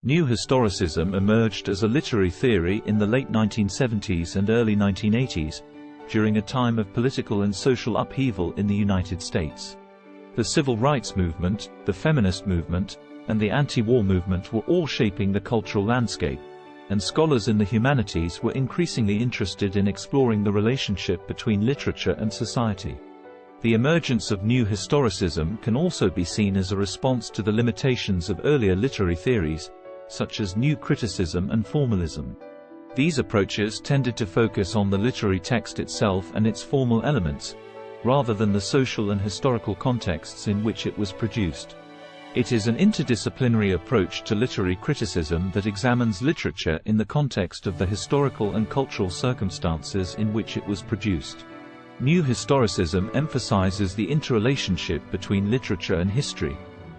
New Historicism emerged as a literary theory in the late 1970s and early 1980s, during a time of political and social upheaval in the United States. The civil rights movement, the feminist movement, and the anti-war movement were all shaping the cultural landscape, and scholars in the humanities were increasingly interested in exploring the relationship between literature and society. The emergence of New Historicism can also be seen as a response to the limitations of earlier literary theories, such as New Criticism and Formalism. These approaches tended to focus on the literary text itself and its formal elements, rather than the social and historical contexts in which it was produced. It is an interdisciplinary approach to literary criticism that examines literature in the context of the historical and cultural circumstances in which it was produced. New Historicism emphasizes the interrelationship between literature and history,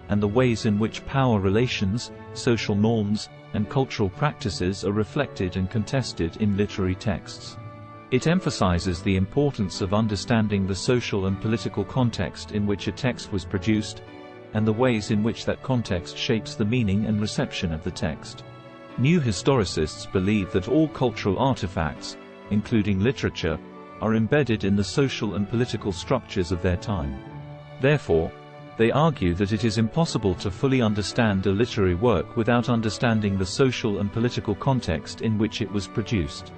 and the ways in which power relations, social norms, and cultural practices are reflected and contested in literary texts. It emphasizes the importance of understanding the social and political context in which a text was produced, and the ways in which that context shapes the meaning and reception of the text. New historicists believe that all cultural artifacts, including literature, are embedded in the social and political structures of their time. Therefore, they argue that it is impossible to fully understand a literary work without understanding the social and political context in which it was produced.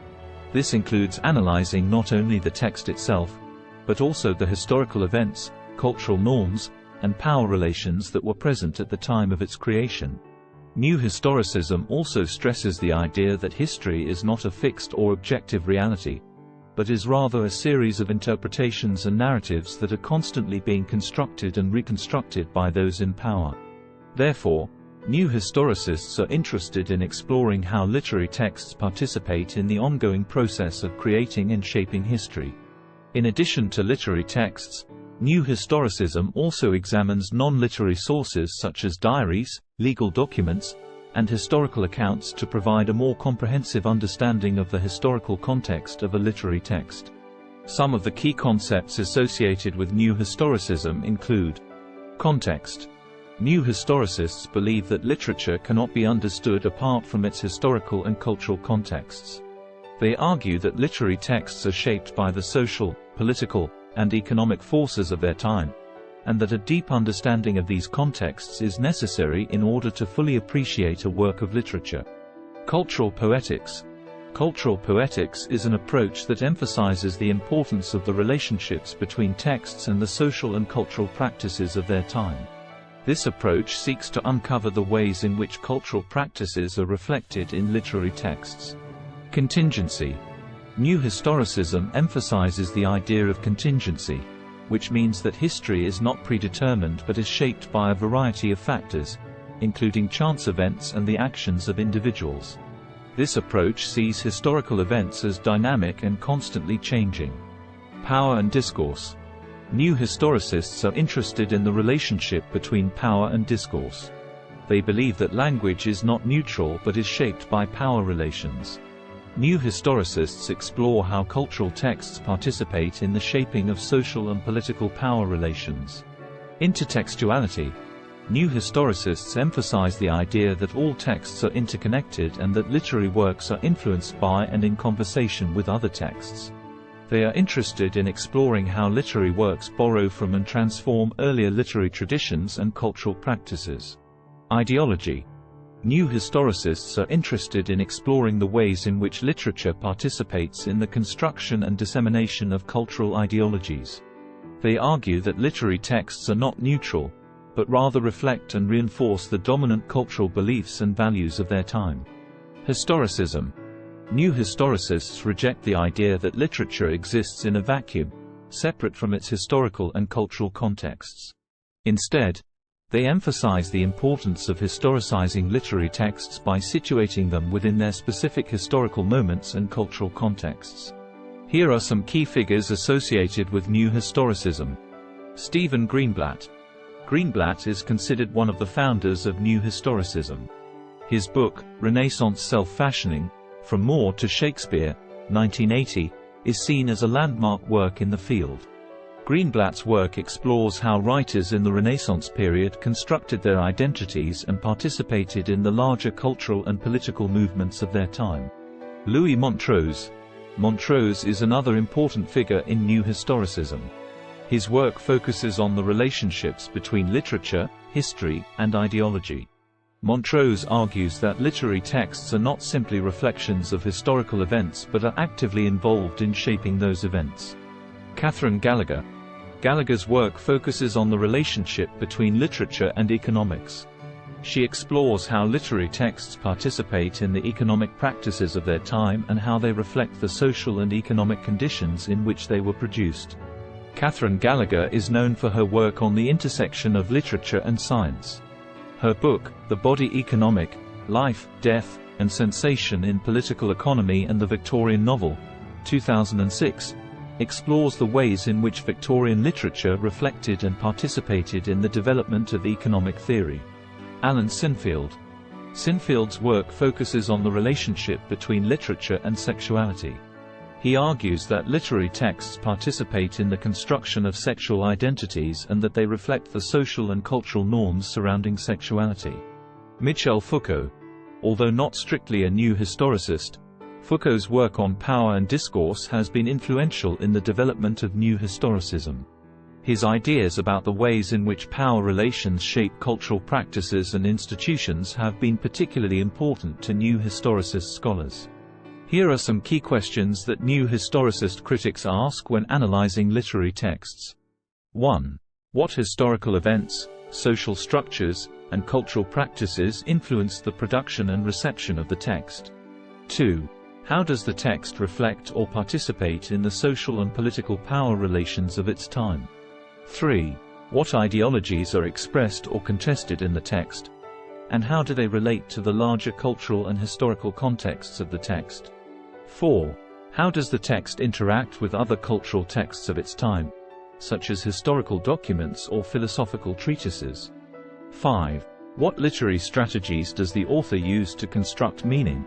This includes analyzing not only the text itself, but also the historical events, cultural norms, and power relations that were present at the time of its creation. New Historicism also stresses the idea that history is not a fixed or objective reality, but is rather a series of interpretations and narratives that are constantly being constructed and reconstructed by those in power. Therefore, new historicists are interested in exploring how literary texts participate in the ongoing process of creating and shaping history. In addition to literary texts, New Historicism also examines non-literary sources such as diaries, legal documents, and historical accounts to provide a more comprehensive understanding of the historical context of a literary text. Some of the key concepts associated with New Historicism include context. New historicists believe that literature cannot be understood apart from its historical and cultural contexts. They argue that literary texts are shaped by the social, political, and economic forces of their time, and that a deep understanding of these contexts is necessary in order to fully appreciate a work of literature. Cultural poetics. Cultural poetics is an approach that emphasizes the importance of the relationships between texts and the social and cultural practices of their time. This approach seeks to uncover the ways in which cultural practices are reflected in literary texts. Contingency. New Historicism emphasizes the idea of contingency, which means that history is not predetermined but is shaped by a variety of factors, including chance events and the actions of individuals. This approach sees historical events as dynamic and constantly changing. Power and discourse. New historicists are interested in the relationship between power and discourse. They believe that language is not neutral but is shaped by power relations. New historicists explore how cultural texts participate in the shaping of social and political power relations. Intertextuality. New historicists emphasize the idea that all texts are interconnected and that literary works are influenced by and in conversation with other texts. They are interested in exploring how literary works borrow from and transform earlier literary traditions and cultural practices. Ideology. New historicists are interested in exploring the ways in which literature participates in the construction and dissemination of cultural ideologies. They argue that literary texts are not neutral, but rather reflect and reinforce the dominant cultural beliefs and values of their time. Historicism. New historicists reject the idea that literature exists in a vacuum, separate from its historical and cultural contexts. Instead, they emphasize the importance of historicizing literary texts by situating them within their specific historical moments and cultural contexts. Here are some key figures associated with New Historicism. Stephen Greenblatt. Greenblatt is considered one of the founders of New Historicism. His book, Renaissance Self-Fashioning, From Moore to Shakespeare, 1980, is seen as a landmark work in the field. Greenblatt's work explores how writers in the Renaissance period constructed their identities and participated in the larger cultural and political movements of their time. Louis Montrose. Montrose is another important figure in New Historicism. His work focuses on the relationships between literature, history, and ideology. Montrose argues that literary texts are not simply reflections of historical events but are actively involved in shaping those events. Catherine Gallagher. Gallagher's work focuses on the relationship between literature and economics. She explores how literary texts participate in the economic practices of their time and how they reflect the social and economic conditions in which they were produced. Catherine Gallagher is known for her work on the intersection of literature and science. Her book, The Body Economic: Life, Death, and Sensation in Political Economy and the Victorian Novel, 2006, explores the ways in which Victorian literature reflected and participated in the development of economic theory. Alan Sinfield. Sinfield's work focuses on the relationship between literature and sexuality. He argues that literary texts participate in the construction of sexual identities and that they reflect the social and cultural norms surrounding sexuality. Michel Foucault. Although not strictly a new historicist, Foucault's work on power and discourse has been influential in the development of New Historicism. His ideas about the ways in which power relations shape cultural practices and institutions have been particularly important to New Historicist scholars. Here are some key questions that New Historicist critics ask when analyzing literary texts. 1. What historical events, social structures, and cultural practices influenced the production and reception of the text? 2. How does the text reflect or participate in the social and political power relations of its time? 3. What ideologies are expressed or contested in the text? And how do they relate to the larger cultural and historical contexts of the text? 4. How does the text interact with other cultural texts of its time, such as historical documents or philosophical treatises? 5. What literary strategies does the author use to construct meaning?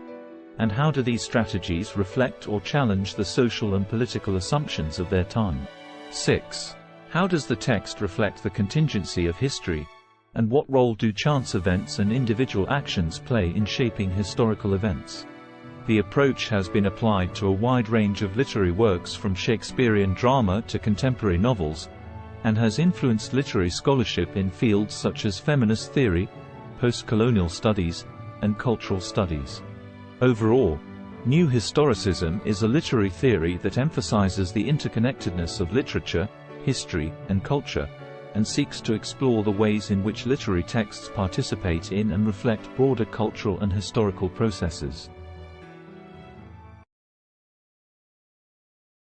And how do these strategies reflect or challenge the social and political assumptions of their time? 6. How does the text reflect the contingency of history? And what role do chance events and individual actions play in shaping historical events? The approach has been applied to a wide range of literary works from Shakespearean drama to contemporary novels, and has influenced literary scholarship in fields such as feminist theory, post-colonial studies, and cultural studies. Overall, New Historicism is a literary theory that emphasizes the interconnectedness of literature, history, and culture, and seeks to explore the ways in which literary texts participate in and reflect broader cultural and historical processes.